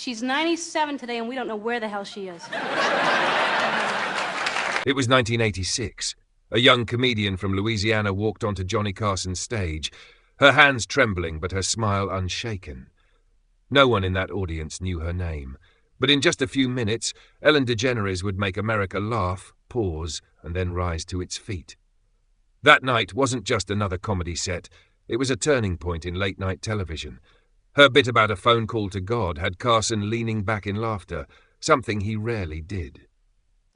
She's 97 today, and we don't know where the hell she is. It was 1986. A young comedian from Louisiana walked onto Johnny Carson's stage, her hands trembling but her smile unshaken. No one in that audience knew her name, but in just a few minutes, Ellen DeGeneres would make America laugh, pause, and then rise to its feet. That night wasn't just another comedy set, it was a turning point in late-night television. Her bit about a phone call to God had Carson leaning back in laughter, something he rarely did.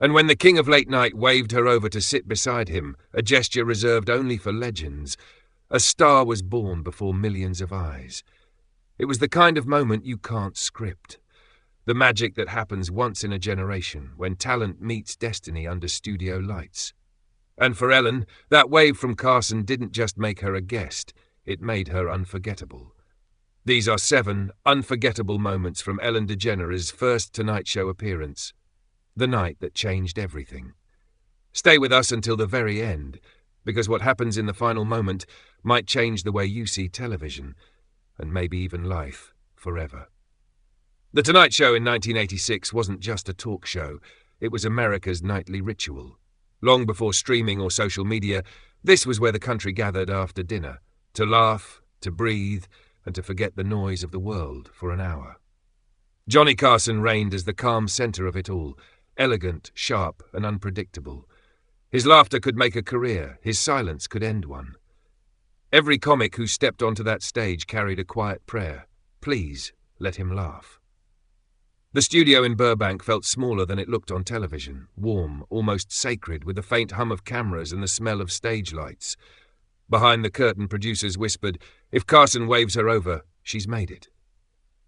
And when the king of late night waved her over to sit beside him, a gesture reserved only for legends, a star was born before millions of eyes. It was the kind of moment you can't script. The magic that happens once in a generation when talent meets destiny under studio lights. And for Ellen, that wave from Carson didn't just make her a guest, it made her unforgettable. These are 7 unforgettable moments from Ellen DeGeneres' first Tonight Show appearance. The night that changed everything. Stay with us until the very end, because what happens in the final moment might change the way you see television, and maybe even life, forever. The Tonight Show in 1986 wasn't just a talk show, it was America's nightly ritual. Long before streaming or social media, this was where the country gathered after dinner, to laugh, to breathe, and to forget the noise of the world for an hour. Johnny Carson reigned as the calm center of it all, elegant, sharp, and unpredictable. His laughter could make a career, his silence could end one. Every comic who stepped onto that stage carried a quiet prayer. Please, let him laugh. The studio in Burbank felt smaller than it looked on television, warm, almost sacred, with the faint hum of cameras and the smell of stage lights. Behind the curtain, producers whispered, if Carson waves her over, she's made it.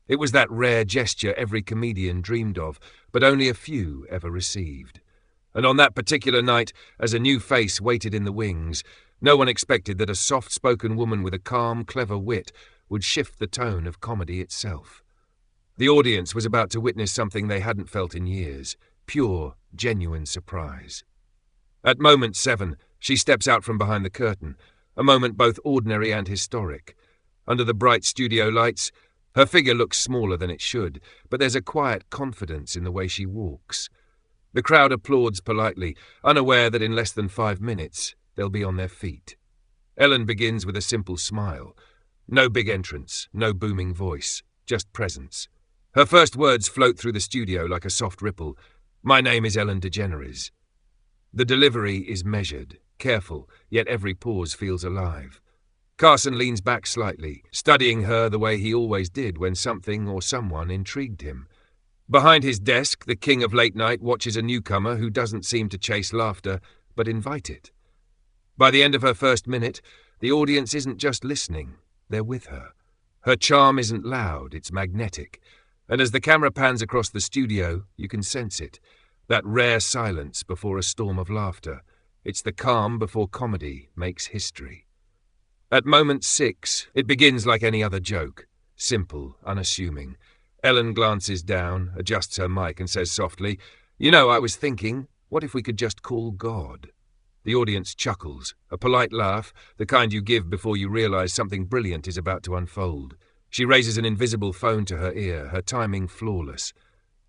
It was that rare gesture every comedian dreamed of, but only a few ever received. And on that particular night, as a new face waited in the wings, no one expected that a soft-spoken woman with a calm, clever wit would shift the tone of comedy itself. The audience was about to witness something they hadn't felt in years, pure, genuine surprise. At moment 7, she steps out from behind the curtain, a moment both ordinary and historic. Under the bright studio lights, her figure looks smaller than it should, but there's a quiet confidence in the way she walks. The crowd applauds politely, unaware that in less than 5 minutes, they'll be on their feet. Ellen begins with a simple smile. No big entrance, no booming voice, just presence. Her first words float through the studio like a soft ripple. My name is Ellen DeGeneres. The delivery is measured, careful, yet every pause feels alive. Carson leans back slightly, studying her the way he always did when something or someone intrigued him. Behind his desk, the king of late night watches a newcomer who doesn't seem to chase laughter, but invite it. By the end of her first minute, the audience isn't just listening, they're with her. Her charm isn't loud, it's magnetic. And as the camera pans across the studio, you can sense it. That rare silence before a storm of laughter. It's the calm before comedy makes history. At moment 6, it begins like any other joke. Simple, unassuming. Ellen glances down, adjusts her mic and says softly, You know, I was thinking, what if we could just call God? The audience chuckles, a polite laugh, the kind you give before you realize something brilliant is about to unfold. She raises an invisible phone to her ear, her timing flawless.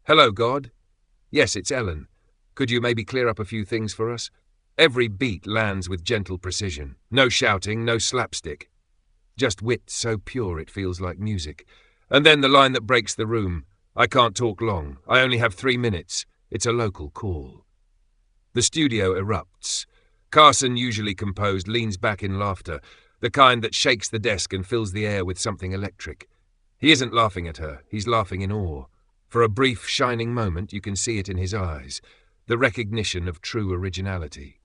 Hello, God? Yes, it's Ellen. Could you maybe clear up a few things for us? Every beat lands with gentle precision. No shouting, no slapstick. Just wit so pure it feels like music. And then the line that breaks the room. I can't talk long. I only have 3 minutes. It's a local call. The studio erupts. Carson, usually composed, leans back in laughter, the kind that shakes the desk and fills the air with something electric. He isn't laughing at her. He's laughing in awe. For a brief, shining moment, you can see it in his eyes, the recognition of true originality.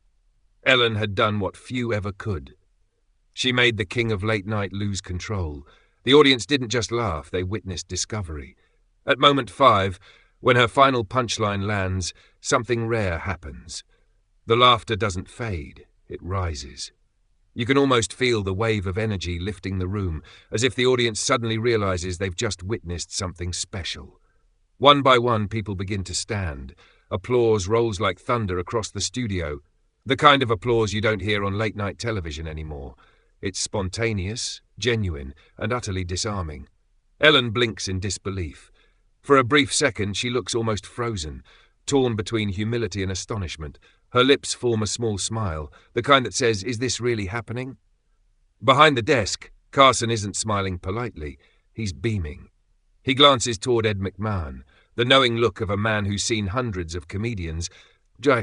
Ellen had done what few ever could. She made the king of late night lose control. The audience didn't just laugh, they witnessed discovery. At moment 5, when her final punchline lands, something rare happens. The laughter doesn't fade, it rises. You can almost feel the wave of energy lifting the room, as if the audience suddenly realizes they've just witnessed something special. One by one, people begin to stand. Applause rolls like thunder across the studio, the kind of applause you don't hear on late-night television anymore. It's spontaneous, genuine, and utterly disarming. Ellen blinks in disbelief. For a brief second, she looks almost frozen, torn between humility and astonishment. Her lips form a small smile, the kind that says, "Is this really happening?" Behind the desk, Carson isn't smiling politely. He's beaming. He glances toward Ed McMahon, the knowing look of a man who's seen hundreds of comedians,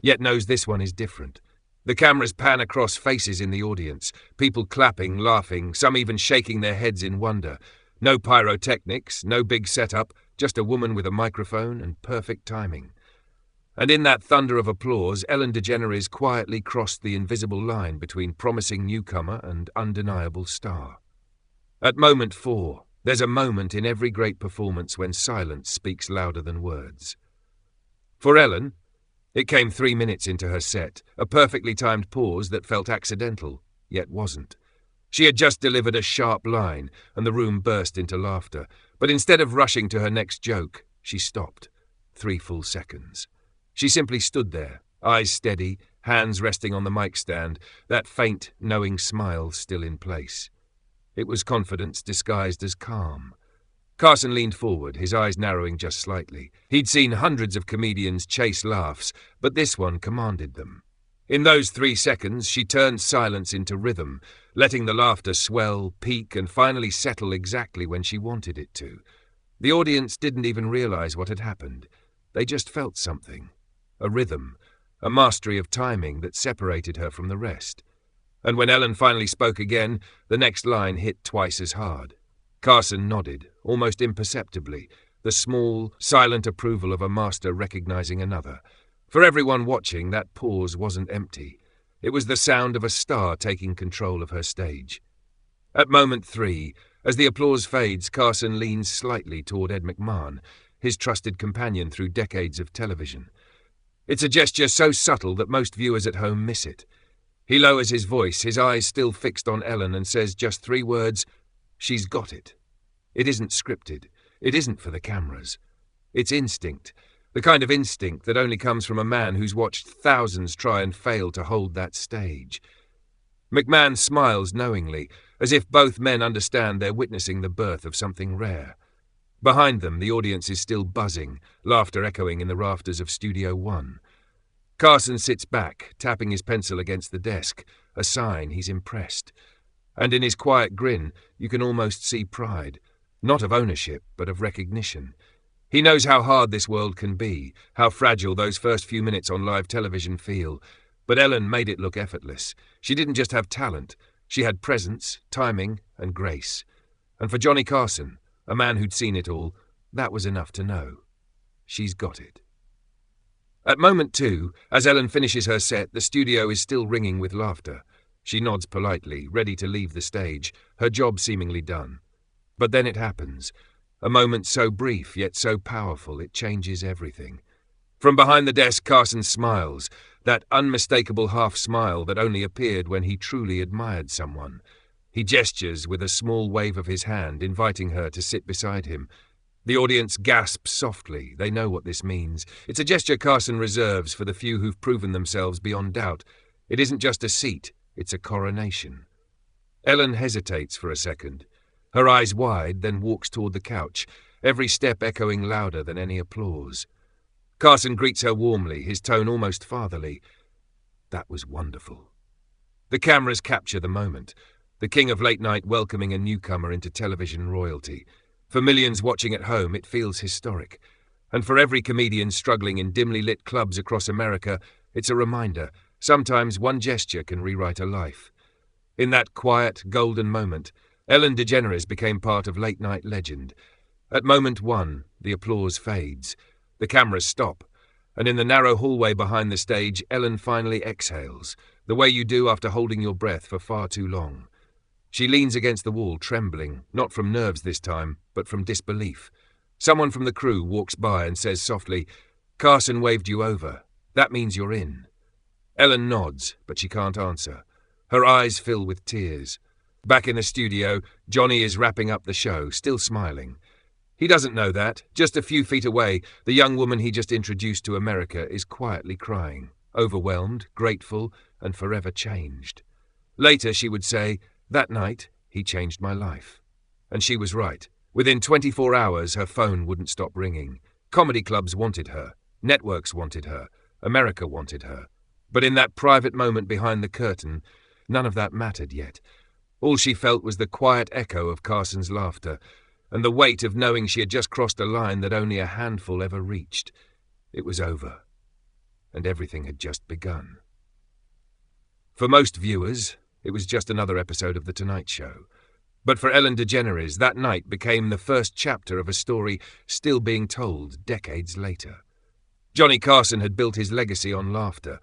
yet knows this one is different. The cameras pan across faces in the audience, people clapping, laughing, some even shaking their heads in wonder. No pyrotechnics, no big setup, just a woman with a microphone and perfect timing. And in that thunder of applause, Ellen DeGeneres quietly crossed the invisible line between promising newcomer and undeniable star. At moment 4, there's a moment in every great performance when silence speaks louder than words. For Ellen, it came 3 minutes into her set, a perfectly timed pause that felt accidental, yet wasn't. She had just delivered a sharp line, and the room burst into laughter, but instead of rushing to her next joke, she stopped. 3 full seconds. She simply stood there, eyes steady, hands resting on the mic stand, that faint, knowing smile still in place. It was confidence disguised as calm. Carson leaned forward, his eyes narrowing just slightly. He'd seen hundreds of comedians chase laughs, but this one commanded them. In those 3 seconds, she turned silence into rhythm, letting the laughter swell, peak, and finally settle exactly when she wanted it to. The audience didn't even realize what had happened. They just felt something. A rhythm, a mastery of timing that separated her from the rest. And when Ellen finally spoke again, the next line hit twice as hard. Carson nodded, almost imperceptibly, the small, silent approval of a master recognizing another. For everyone watching, that pause wasn't empty. It was the sound of a star taking control of her stage. At moment 3, as the applause fades, Carson leans slightly toward Ed McMahon, his trusted companion through decades of television. It's a gesture so subtle that most viewers at home miss it. He lowers his voice, his eyes still fixed on Ellen, and says just 3 words, "She's got it." It isn't scripted. It isn't for the cameras. It's instinct, the kind of instinct that only comes from a man who's watched thousands try and fail to hold that stage. McMahon smiles knowingly, as if both men understand they're witnessing the birth of something rare. Behind them, the audience is still buzzing, laughter echoing in the rafters of Studio One. Carson sits back, tapping his pencil against the desk, a sign he's impressed. And in his quiet grin, you can almost see pride, not of ownership, but of recognition. He knows how hard this world can be, how fragile those first few minutes on live television feel. But Ellen made it look effortless. She didn't just have talent, she had presence, timing, and grace. And for Johnny Carson, a man who'd seen it all, that was enough to know. She's got it. At moment 2, as Ellen finishes her set, the studio is still ringing with laughter. She nods politely, ready to leave the stage, her job seemingly done. But then it happens. A moment so brief, yet so powerful, it changes everything. From behind the desk, Carson smiles, that unmistakable half-smile that only appeared when he truly admired someone. He gestures with a small wave of his hand, inviting her to sit beside him. The audience gasps softly. They know what this means. It's a gesture Carson reserves for the few who've proven themselves beyond doubt. It isn't just a seat, it's a coronation. Ellen hesitates for a second. Her eyes wide, then walks toward the couch, every step echoing louder than any applause. Carson greets her warmly, his tone almost fatherly. That was wonderful. The cameras capture the moment. The king of late night welcoming a newcomer into television royalty. For millions watching at home, it feels historic. And for every comedian struggling in dimly lit clubs across America, it's a reminder, sometimes one gesture can rewrite a life. In that quiet, golden moment, Ellen DeGeneres became part of late-night legend. At moment 1, the applause fades. The cameras stop, and in the narrow hallway behind the stage, Ellen finally exhales, the way you do after holding your breath for far too long. She leans against the wall, trembling, not from nerves this time, but from disbelief. Someone from the crew walks by and says softly, "Carson waved you over. That means you're in." Ellen nods, but she can't answer. Her eyes fill with tears. Back in the studio, Johnny is wrapping up the show, still smiling. He doesn't know that. Just a few feet away, the young woman he just introduced to America is quietly crying, overwhelmed, grateful, and forever changed. Later she would say, "That night, he changed my life." And she was right. Within 24 hours, her phone wouldn't stop ringing. Comedy clubs wanted her. Networks wanted her. America wanted her. But in that private moment behind the curtain, none of that mattered yet. All she felt was the quiet echo of Carson's laughter, and the weight of knowing she had just crossed a line that only a handful ever reached. It was over, and everything had just begun. For most viewers, it was just another episode of The Tonight Show. But for Ellen DeGeneres, that night became the first chapter of a story still being told decades later. Johnny Carson had built his legacy on laughter,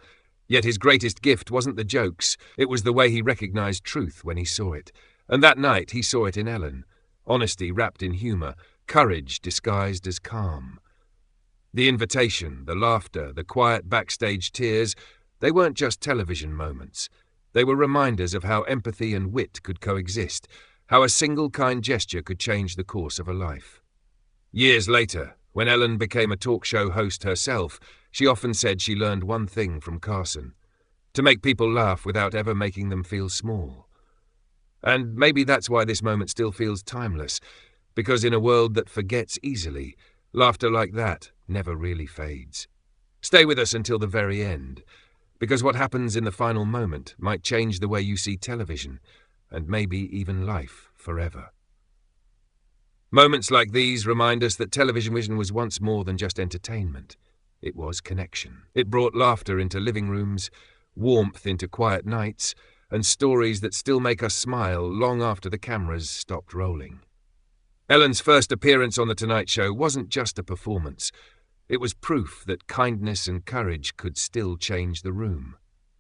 yet his greatest gift wasn't the jokes, it was the way he recognized truth when he saw it. And that night he saw it in Ellen. Honesty wrapped in humor, courage disguised as calm. The invitation, the laughter, the quiet backstage tears, they weren't just television moments. They were reminders of how empathy and wit could coexist, how a single kind gesture could change the course of a life. Years later, when Ellen became a talk show host herself, she often said she learned one thing from Carson: to make people laugh without ever making them feel small. And maybe that's why this moment still feels timeless, because in a world that forgets easily, laughter like that never really fades. Stay with us until the very end, because what happens in the final moment might change the way you see television, and maybe even life forever. Moments like these remind us that television was once more than just entertainment. It was connection. It brought laughter into living rooms, warmth into quiet nights, and stories that still make us smile long after the cameras stopped rolling. Ellen's first appearance on The Tonight Show wasn't just a performance. It was proof that kindness and courage could still change the room.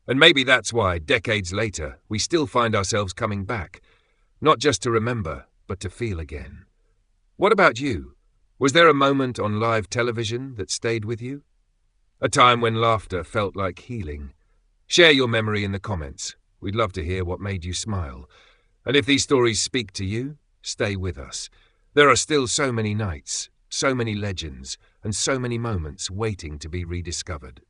And maybe that's why, decades later, we still find ourselves coming back, not just to remember, but to feel again. What about you? Was there a moment on live television that stayed with you? A time when laughter felt like healing? Share your memory in the comments. We'd love to hear what made you smile. And if these stories speak to you, stay with us. There are still so many nights, so many legends, and so many moments waiting to be rediscovered.